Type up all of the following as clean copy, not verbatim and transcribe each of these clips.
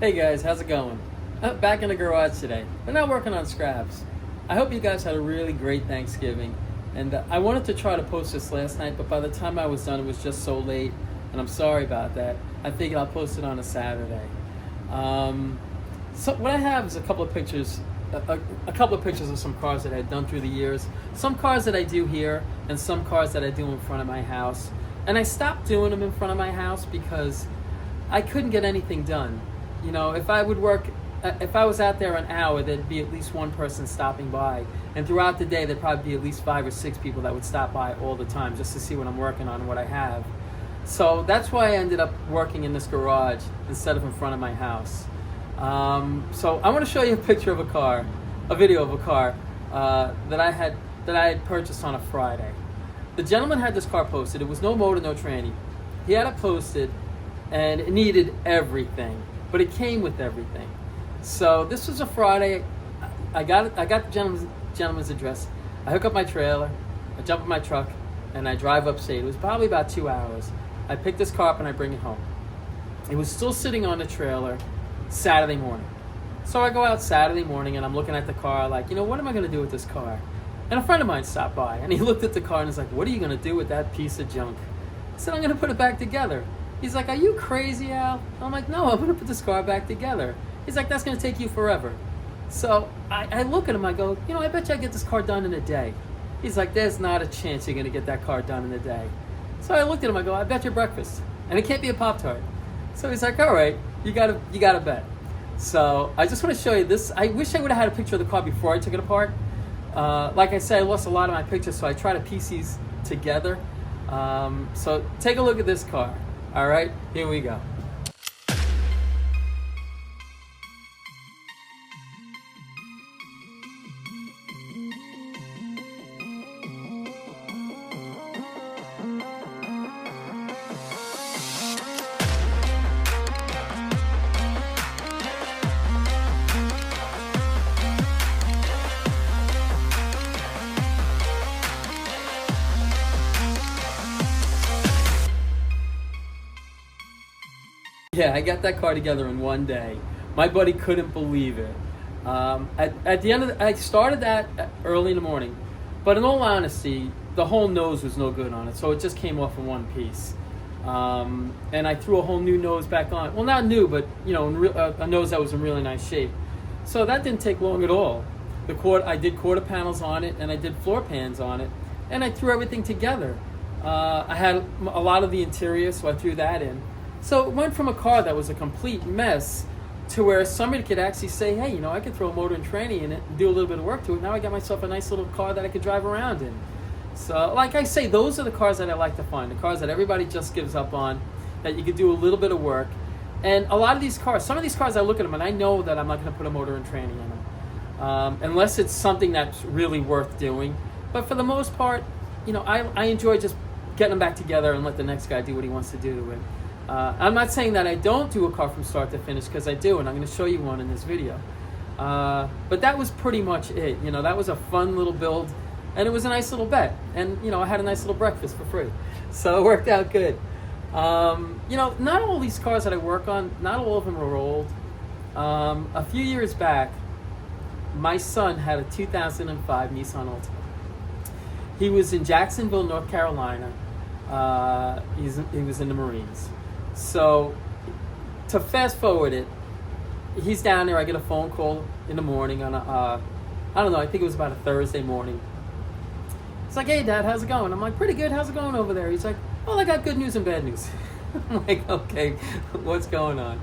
Hey guys, how's it going? Back in the garage today, but now working on scraps. I hope you guys had a really great Thanksgiving, and I wanted to try to post this last night, but by the time I was done it was just so late, and I'm sorry about that. I figured I'll post it on a Saturday. So what I have is a couple of pictures of some cars that I've done through the years, some cars that I do here, and some cars that I do in front of my house. And I stopped doing them in front of my house because I couldn't get anything done. You know, if I was out there an hour, there'd be at least one person stopping by. And throughout the day, there'd probably be at least 5 or 6 people that would stop by all the time just to see what I'm working on and what I have. So that's why I ended up working in this garage instead of in front of my house. So I want to show you a video of a car that I had purchased on a Friday. The gentleman had this car posted. It was no motor, no tranny. He had it posted, and it needed everything, but it came with everything. So this was a Friday. I got the gentleman's address. I hook up my trailer, I jump in my truck, and I drive upstate. It was probably about 2 hours. I pick this car up and I bring it home. It was still sitting on the trailer Saturday morning. So I go out Saturday morning and I'm looking at the car like, what am I going to do with this car? And a friend of mine stopped by and he looked at the car and he's like, what are you going to do with that piece of junk? I said, I'm going to put it back together. He's like, are you crazy, Al? I'm like, no, I'm going to put this car back together. He's like, that's going to take you forever. So I look at him, I go, I bet you I get this car done in a day. He's like, there's not a chance you're going to get that car done in a day. So I looked at him, I go, I bet you breakfast. And it can't be a Pop-Tart. So he's like, all right, you got to bet. So I just want to show you this. I wish I would have had a picture of the car before I took it apart. Like I said, I lost a lot of my pictures, so I try to piece these together. So take a look at this car. All right, here we go. Yeah, I got that car together in one day. My buddy couldn't believe it. At the end I started that early in the morning, but in all honesty, the whole nose was no good on it, so it just came off in one piece. And I threw a whole new nose back on. Well, not new, but a nose that was in really nice shape. So that didn't take long at all. I did quarter panels on it, and I did floor pans on it, and I threw everything together. I had a lot of the interior, so I threw that in. So it went from a car that was a complete mess to where somebody could actually say, hey, I could throw a motor and tranny in it and do a little bit of work to it. Now I got myself a nice little car that I could drive around in. So like I say, those are the cars that I like to find, the cars that everybody just gives up on, that you could do a little bit of work. And a lot of these cars, some of these cars I look at them and I know that I'm not going to put a motor and tranny in them. Unless it's something that's really worth doing. But for the most part, I enjoy just getting them back together and let the next guy do what he wants to do to it. I'm not saying that I don't do a car from start to finish, because I do, and I'm going to show you one in this video. But that was pretty much it. That was a fun little build, and it was a nice little bet. And, I had a nice little breakfast for free. So it worked out good. Not all these cars that I work on, not all of them are old. A few years back, my son had a 2005 Nissan Altima. He was in Jacksonville, North Carolina. He was in the Marines. So to fast forward it, he's down there. I get a phone call in the morning on I don't know, I think it was about a Thursday morning. It's like, hey Dad, how's it going? I'm like, pretty good. How's it going over there? He's like, well, I got good news and bad news. I'm like, okay, what's going on?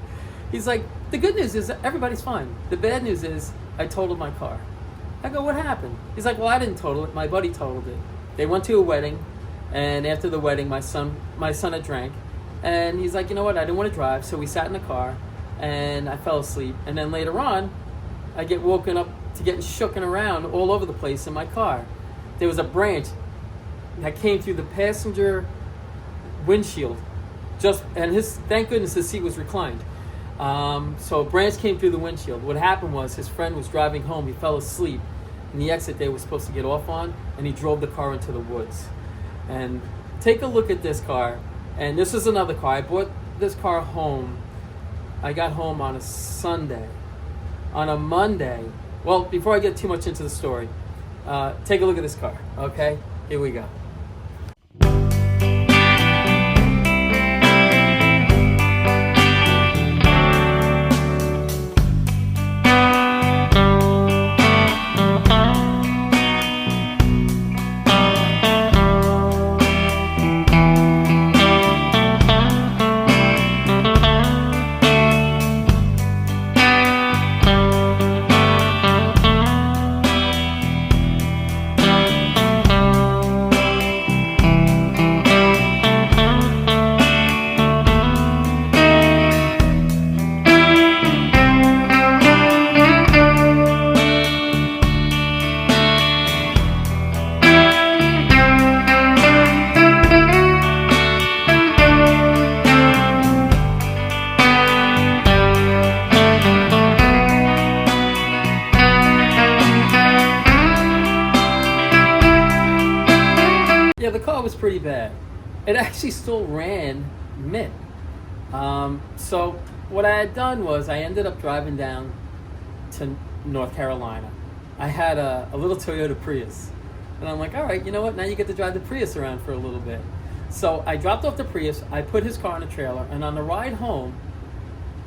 He's like, the good news is that everybody's fine. The bad news is I totaled my car. I go, what happened? He's like, well, I didn't total it. My buddy totaled it. They went to a wedding, and after the wedding, my son had drank. And he's like, you know what, I didn't want to drive, so we sat in the car, and I fell asleep. And then later on, I get woken up to getting shooken around all over the place in my car. There was a branch that came through the passenger windshield, thank goodness his seat was reclined. So a branch came through the windshield. What happened was his friend was driving home, he fell asleep, and the exit they were supposed to get off on, and he drove the car into the woods. And take a look at this car. And this is another car. I brought this car home I got home on a Sunday. On a Monday, well, before I get too much into the story, take a look at this car, okay? Here we go. Yeah, the car was pretty bad. It actually still ran mint. So what I had done was I ended up driving down to North Carolina. I had a little Toyota Prius. And I'm like, all right, you know what? Now you get to drive the Prius around for a little bit. So I dropped off the Prius, I put his car in a trailer, and on the ride home,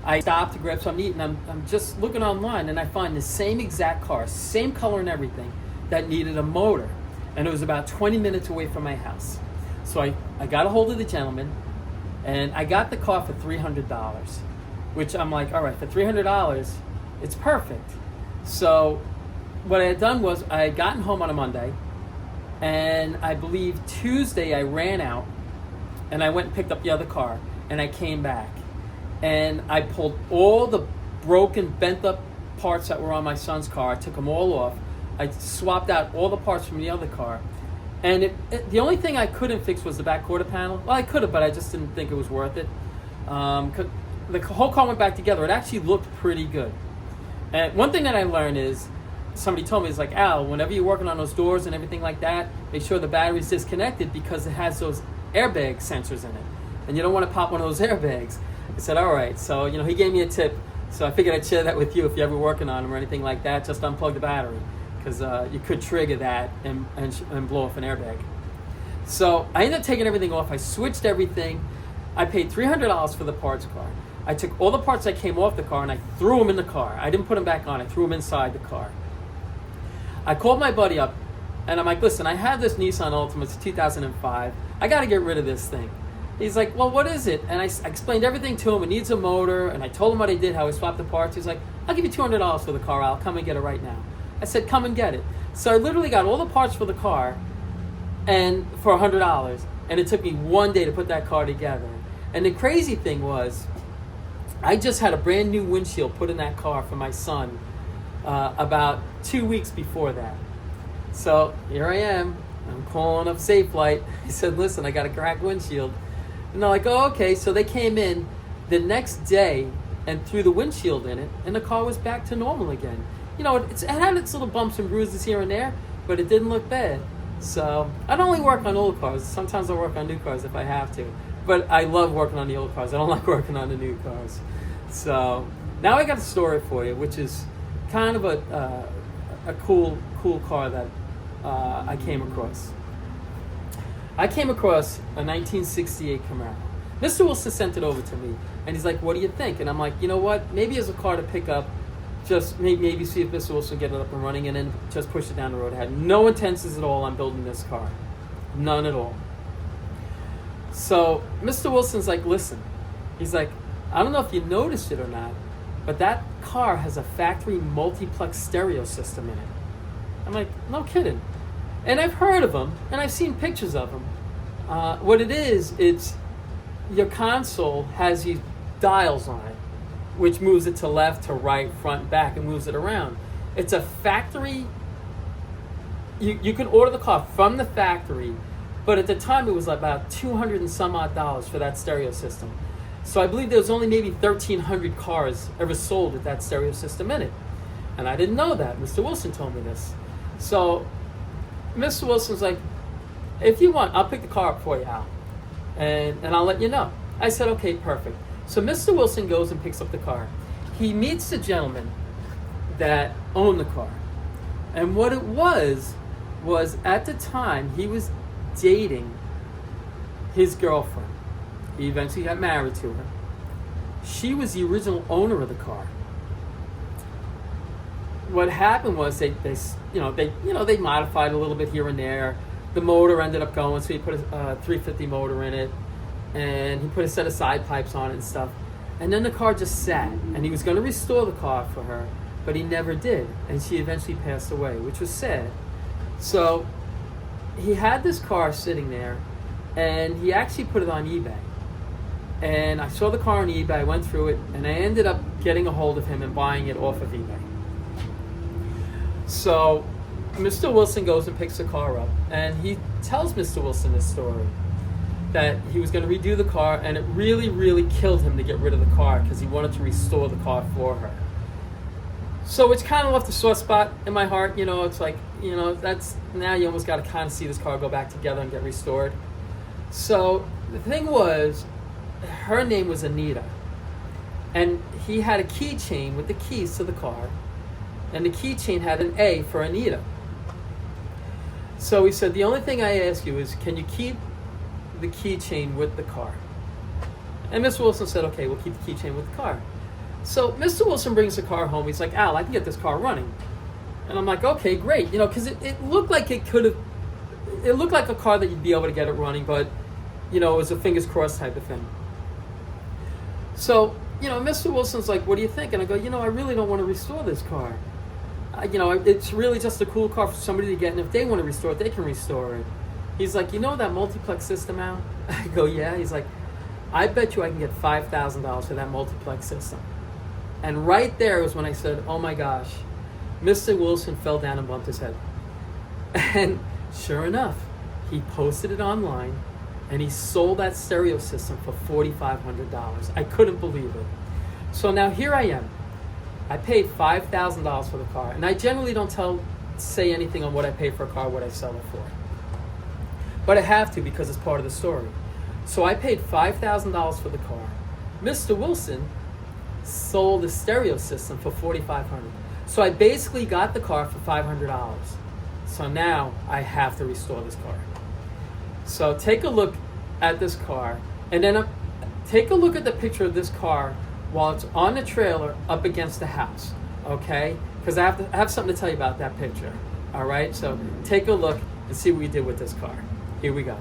I stopped to grab something to eat, and I'm just looking online, and I find the same exact car, same color and everything, that needed a motor. And it was about 20 minutes away from my house. So I got a hold of the gentleman, and I got the car for $300, which I'm like, all right, for $300, it's perfect. So what I had done was I had gotten home on a Monday, and I believe Tuesday I ran out, and I went and picked up the other car, and I came back. And I pulled all the broken, bent up parts that were on my son's car. I took them all off. I swapped out all the parts from the other car, and the only thing I couldn't fix was the back quarter panel. Well, I could have, but I just didn't think it was worth it. The whole car went back together. It actually looked pretty good. And one thing that I learned is, somebody told me, it's like, Al, whenever you're working on those doors and everything like that, make sure the battery's disconnected because it has those airbag sensors in it, and you don't want to pop one of those airbags. I said, all right. So, he gave me a tip. So I figured I'd share that with you if you're ever working on them or anything like that. Just unplug the battery, because you could trigger that and blow off an airbag. So I ended up taking everything off. I switched everything. I paid $300 for the parts car. I took all the parts that came off the car and I threw them in the car. I didn't put them back on. I threw them inside the car. I called my buddy up, and I'm like, listen, I have this Nissan Altima. It's 2005. I got to get rid of this thing. He's like, well, what is it? And I explained everything to him. It needs a motor. And I told him what I did, how I swapped the parts. He's like, I'll give you $200 for the car. I'll come and get it right now. I said, come and get it. So I literally got all the parts for the car and for $100. And it took me one day to put that car together. And the crazy thing was, I just had a brand new windshield put in that car for my son about 2 weeks before that. So here I am. I'm calling up Safelite. He said, listen, I got a cracked windshield. And they're like, oh, okay. So they came in the next day and threw the windshield in it, and the car was back to normal again. It had its little bumps and bruises here and there, but it didn't look bad. So I don't only work on old cars. Sometimes I work on new cars if I have to. But I love working on the old cars. I don't like working on the new cars. So now I got a story for you, which is kind of a cool car that I came across. I came across a 1968 Camaro. Mr. Wilson sent it over to me, and he's like, what do you think? And I'm like, you know what? Maybe as a car to pick up, just maybe see if Mr. Wilson get it up and running, and then just push it down the road. I had no intentions at all on building this car. None at all. So Mr. Wilson's like, listen. He's like, I don't know if you noticed it or not, but that car has a factory multiplex stereo system in it. I'm like, no kidding. And I've heard of them, and I've seen pictures of them. What it is, it's your console has these dials on it, which moves it to left, to right, front, back, and moves it around. It's a factory. You can order the car from the factory, but at the time it was about $200 and some odd for that stereo system. So I believe there was only maybe 1,300 cars ever sold with that stereo system in it. And I didn't know that. Mr. Wilson told me this. So Mr. Wilson's like, if you want, I'll pick the car up for you, Al. And I'll let you know. I said, okay, perfect. So Mr. Wilson goes and picks up the car. He meets the gentleman that owned the car. And what it was at the time he was dating his girlfriend. He eventually got married to her. She was the original owner of the car. What happened was they modified a little bit here and there. The motor ended up going, so he put a 350 motor in it, and he put a set of side pipes on it and stuff. And then the car just sat, and he was going to restore the car for her, but he never did, and she eventually passed away, which was sad. So he had this car sitting there, and he actually put it on eBay. And I saw the car on eBay, I went through it, and I ended up getting a hold of him and buying it off of eBay. So Mr. Wilson goes and picks the car up, and he tells Mr. Wilson this story, that he was going to redo the car, and it really, really killed him to get rid of the car because he wanted to restore the car for her. So it's kind of left a sore spot in my heart. It's like, that's, now you almost got to kind of see this car go back together and get restored. So the thing was, her name was Anita, and he had a keychain with the keys to the car, and the keychain had an A for Anita. So he said, the only thing I ask you is, can you keep the keychain with the car? And Mr. Wilson said, okay, we'll keep the keychain with the car. So Mr. Wilson brings the car home. He's like, Al, I can get this car running. And I'm like, okay, great. Because it looked like it looked like a car that you'd be able to get it running, but, it was a fingers crossed type of thing. So, Mr. Wilson's like, what do you think? And I go, I really don't want to restore this car. It's really just a cool car for somebody to get, and if they want to restore it, they can restore it. He's like, that multiplex system, Al? I go, yeah. He's like, I bet you I can get $5,000 for that multiplex system. And right there was when I said, oh my gosh, Mr. Wilson fell down and bumped his head. And sure enough, he posted it online, and he sold that stereo system for $4,500. I couldn't believe it. So now here I am. I paid $5,000 for the car, and I generally don't say anything on what I pay for a car, what I sell it for. But I have to because it's part of the story. So I paid $5,000 for the car. Mr. Wilson sold the stereo system for $4,500. So I basically got the car for $500. So now I have to restore this car. So take a look at this car, and then take a look at the picture of this car while it's on the trailer up against the house, okay? Because I have something to tell you about that picture, all right? So take a look and see what we did with this car. Here we go.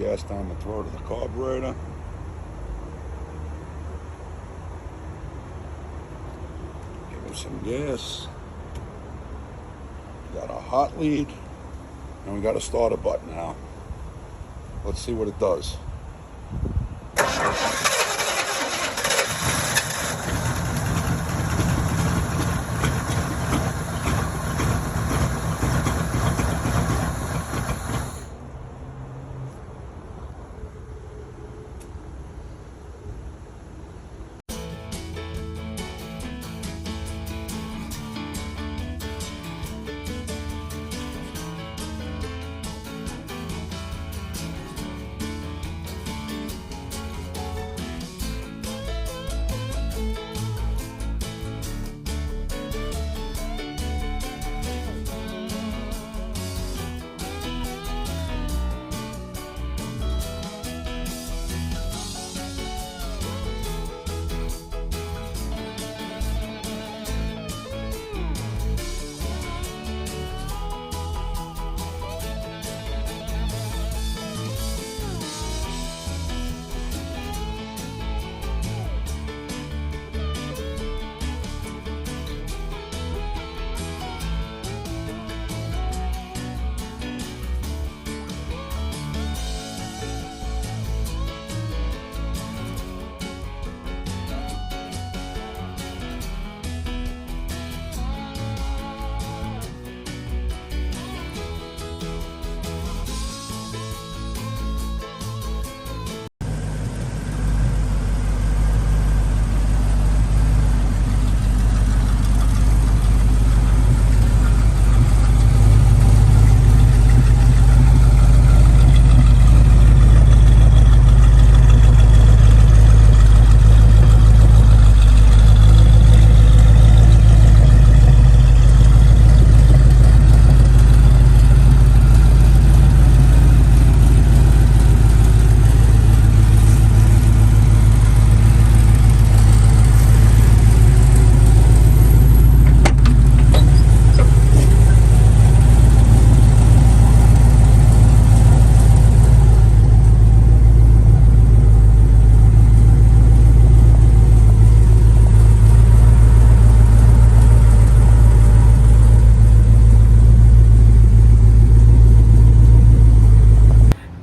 gas down the throat of the carburetor. Give him some gas. We got a hot lead, and we got a starter button now. Let's see what it does.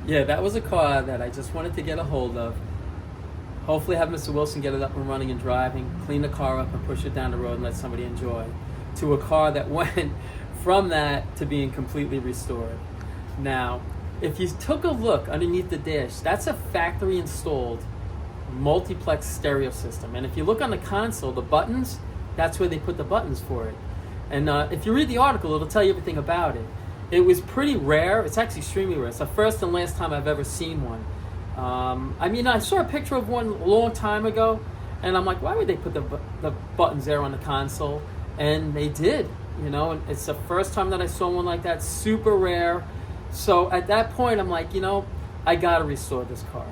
Yeah, that was a car that I just wanted to get a hold of. Hopefully have Mr. Wilson get it up and running and driving, clean the car up and push it down the road and let somebody enjoy. To a car that went from that to being completely restored. Now, if you took a look underneath the dash, that's a factory installed multiplex stereo system. And if you look on the console, the buttons, that's where they put the buttons for it. And if you read the article, it'll tell you everything about it. It was pretty rare. It's actually extremely rare. It's the first and last time I've ever seen one. I mean, I saw a picture of one a long time ago, and I'm like, why would they put the buttons there on the console? And they did, you know, and it's the first time that I saw one like that, super rare. So at that point, I'm like, you know, I gotta restore this car.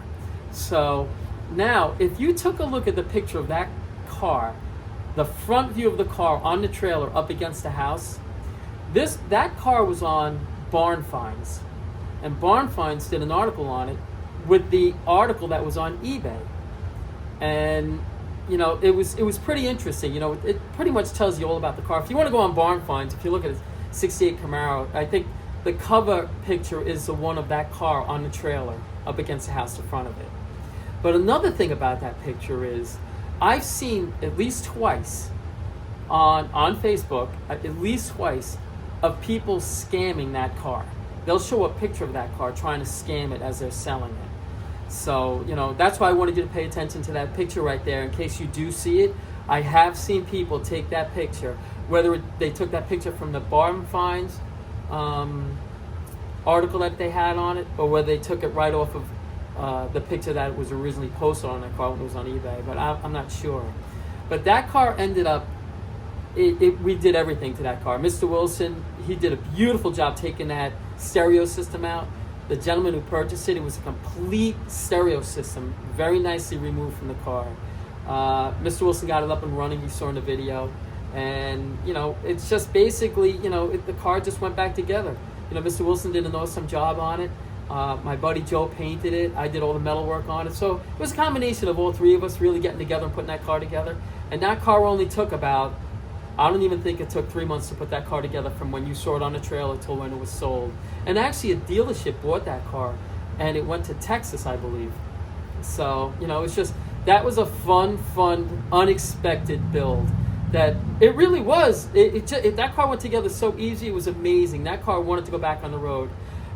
So now, if you took a look at the picture of that car, the front view of the car on the trailer up against the house, that car was on Barn Finds, and Barn Finds did an article on it with the article that was on eBay. And you know, it was pretty interesting. You know, it pretty much tells you all about the car. If you want to go on Barn Finds, if you look at a 68 Camaro, I think the cover picture is the one of that car on the trailer up against the house in front of it. But another thing about that picture is I've seen at least twice on Facebook, at least twice, of people scamming that car. They'll show a picture of that car trying to scam it as they're selling it. So, you know, that's why I wanted you to pay attention to that picture right there in case you do see it. I have seen people take that picture, whether they took that picture from the Barn Finds article that they had on it, or whether they took it right off of the picture that was originally posted on that car when it was on eBay, but I'm not sure. But that car ended up, we did everything to that car. Mr. Wilson, he did a beautiful job taking that stereo system out. The gentleman who purchased it, it was a complete stereo system, very nicely removed from the car. Mr. Wilson got it up and running, you saw in the video. And, you know, it's just basically, you know, the car just went back together. You know, Mr. Wilson did an awesome job on it. My buddy Joe painted it. I did all the metal work on it. So it was a combination of all three of us really getting together and putting that car together. And that car only took about, I don't even think it took 3 months to put that car together from when you saw it on the trailer till when it was sold. And actually a dealership bought that car and it went to Texas, I believe. So, you know, it's just, that was a fun, unexpected build. That it really was. That car went together so easy. It was amazing. That car wanted to go back on the road.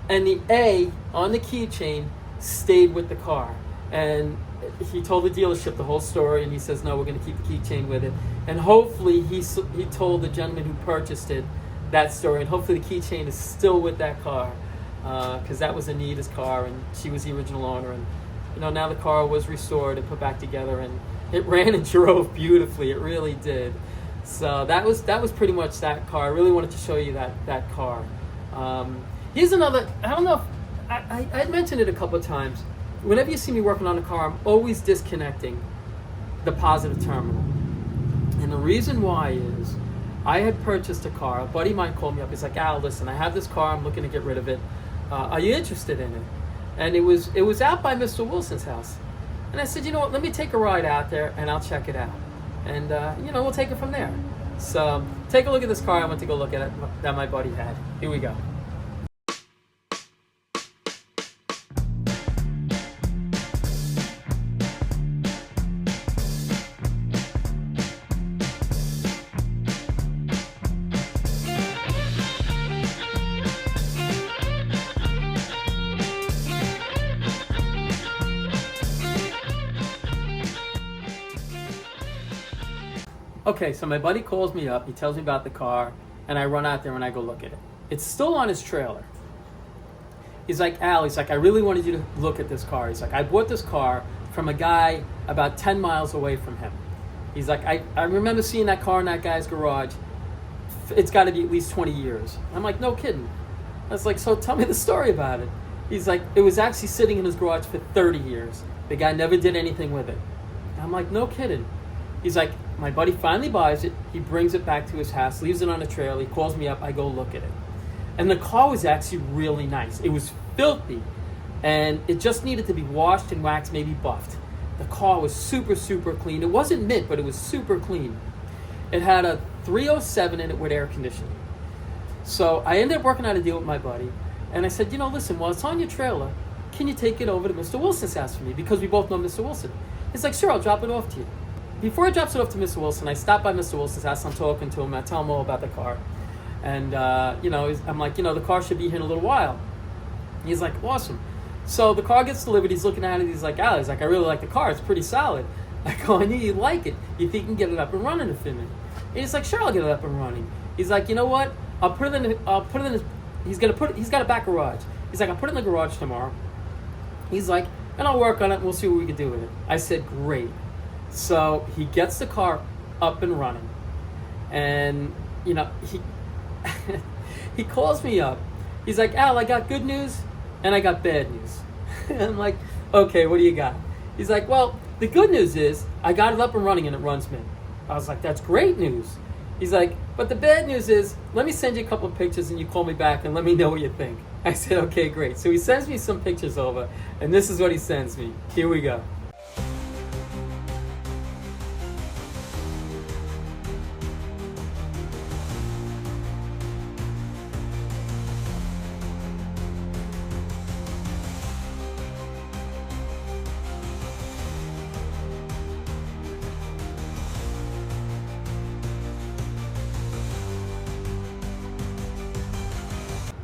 And the A on the keychain stayed with the car. And he told the dealership the whole story, and he says, no, we're going to keep the keychain with it. And hopefully he told the gentleman who purchased it that story, and hopefully the keychain is still with that car, because that was Anita's car, and she was the original owner. And you know, now the car was restored and put back together, and it ran and drove beautifully. It really did. So that was pretty much that car. I really wanted to show you that car. Here's another. I don't know if I'd mentioned it a couple of times. Whenever you see me working on a car, I'm always disconnecting the positive terminal. And the reason why is I had purchased a car. A buddy of mine called me up. He's like, Al, listen, I have this car. I'm looking to get rid of it. Are you interested in it? And it was out by Mr. Wilson's house. And I said, you know what, let me take a ride out there and I'll check it out. And, you know, we'll take it from there. So take a look at this car I went to go look at it that my buddy had. Here we go. Okay, so my buddy calls me up, he tells me about the car, and I run out there and I go look at it. It's still on his trailer. He's like, Al, he's like, I really wanted you to look at this car. He's like, I bought this car from a guy about 10 miles away from him. He's like, I remember seeing that car in that guy's garage. It's got to be at least 20 years. I'm like, no kidding. I was like, so tell me the story about it. He's like, it was actually sitting in his garage for 30 years. The guy never did anything with it. I'm like, no kidding. He's like, my buddy finally buys it. He brings it back to his house, leaves it on a trailer. He calls me up. I go look at it. And the car was actually really nice. It was filthy. And it just needed to be washed and waxed, maybe buffed. The car was super clean. It wasn't mint, but it was super clean. It had a 307 in it with air conditioning. So I ended up working out a deal with my buddy. And I said, you know, listen, while it's on your trailer, can you take it over to Mr. Wilson's house for me? Because we both know Mr. Wilson. He's like, sure, I'll drop it off to you. Before I drops it off to Mr. Wilson, I stop by Mr. Wilson's house. I'm talking to him. I tell him all about the car. And, you know, I'm like, you know, the car should be here in a little while. He's like, awesome. So the car gets delivered. He's looking at it. He's like, Al, he's like, I really like the car. It's pretty solid. I go, I knew you'd like it. You think you can get it up and running for me? And he's like, sure, I'll get it up and running. He's like, you know what? I'll put it in his, he's got a back garage. He's like, I'll put it in the garage tomorrow. He's like, and I'll work on it and we'll see what we can do with it. I said, great. So he gets the car up and running, and you know, he calls me up. He's like, Al, I got good news and I got bad news. And I'm like, okay, what do you got? He's like, well, the good news is I got it up and running and it runs mint. I was like, that's great news. He's like, but the bad news is, let me send you a couple of pictures and you call me back and let me know what you think. I said, okay, great. So he sends me some pictures over, and this is what he sends me. Here we go.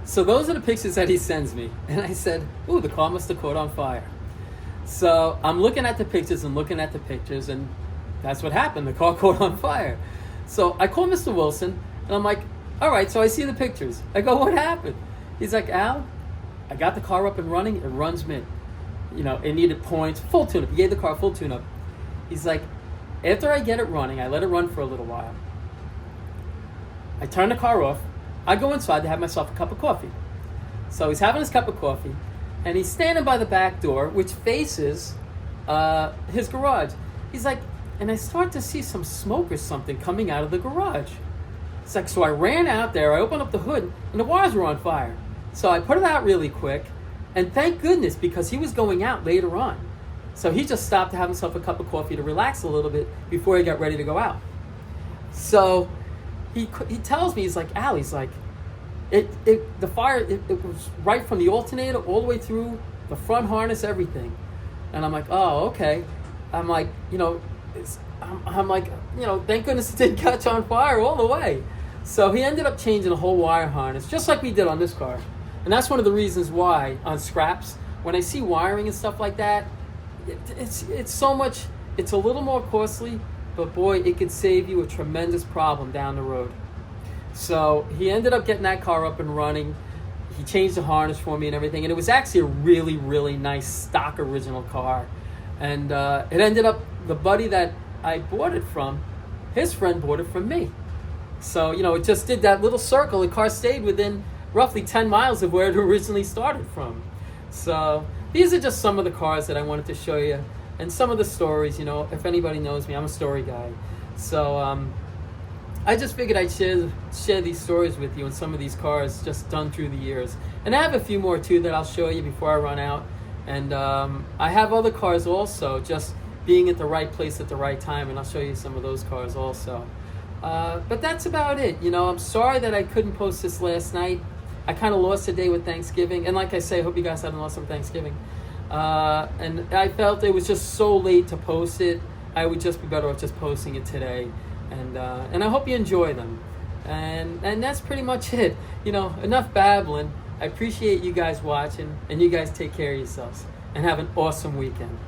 So those are the pictures that he sends me. And I said, ooh, the car must have caught on fire. So I'm looking at the pictures and that's what happened. The car caught on fire. So I call Mr. Wilson and I'm like, all right, so I see the pictures. I go, what happened? He's like, Al, I got the car up and running. It runs mint. You know, it needed points, full tune-up. He gave the car a full tune-up. He's like, after I get it running, I let it run for a little while. I turn the car off. I go inside to have myself a cup of coffee. So he's having his cup of coffee, and he's standing by the back door, which faces his garage. He's like, and I start to see some smoke or something coming out of the garage. It's like, so I ran out there, I opened up the hood, and the wires were on fire. So I put it out really quick, And thank goodness, because he was going out later on. So he just stopped to have himself a cup of coffee to relax a little bit before he got ready to go out. So he tells me, he's like, Al, he's like, the fire, it was right from the alternator all the way through the front harness, everything. And I'm like, oh, okay. I'm like, I'm like, thank goodness it didn't catch on fire all the way. So he ended up changing the whole wire harness, just like we did on this car. And that's one of the reasons why on scraps, when I see wiring and stuff like that, it's so much, it's a little more costly, but boy, it could save you a tremendous problem down the road. So he ended up getting that car up and running. He changed the harness for me and everything. And it was actually a really, really nice stock original car. And it ended up, the buddy that I bought it from, his friend bought it from me. So, it just did that little circle. The car stayed within roughly 10 miles of where it originally started from. So these are just some of the cars that I wanted to show you. And some of the stories, if anybody knows me, I'm a story guy. So I just figured I'd share these stories with you and some of these cars just done through the years. And I have a few more too that I'll show you before I run out. And I have other cars also, just being at the right place at the right time, and I'll show you some of those cars also. But that's about it. I'm sorry that I couldn't post this last night. I kind of lost a day with Thanksgiving. And like I say, I hope you guys had an awesome Thanksgiving. And I felt it was just so late to post it. I would just be better off just posting it today. And I hope you enjoy them. And that's pretty much it. Enough babbling. I appreciate you guys watching. And you guys take care of yourselves. And have an awesome weekend.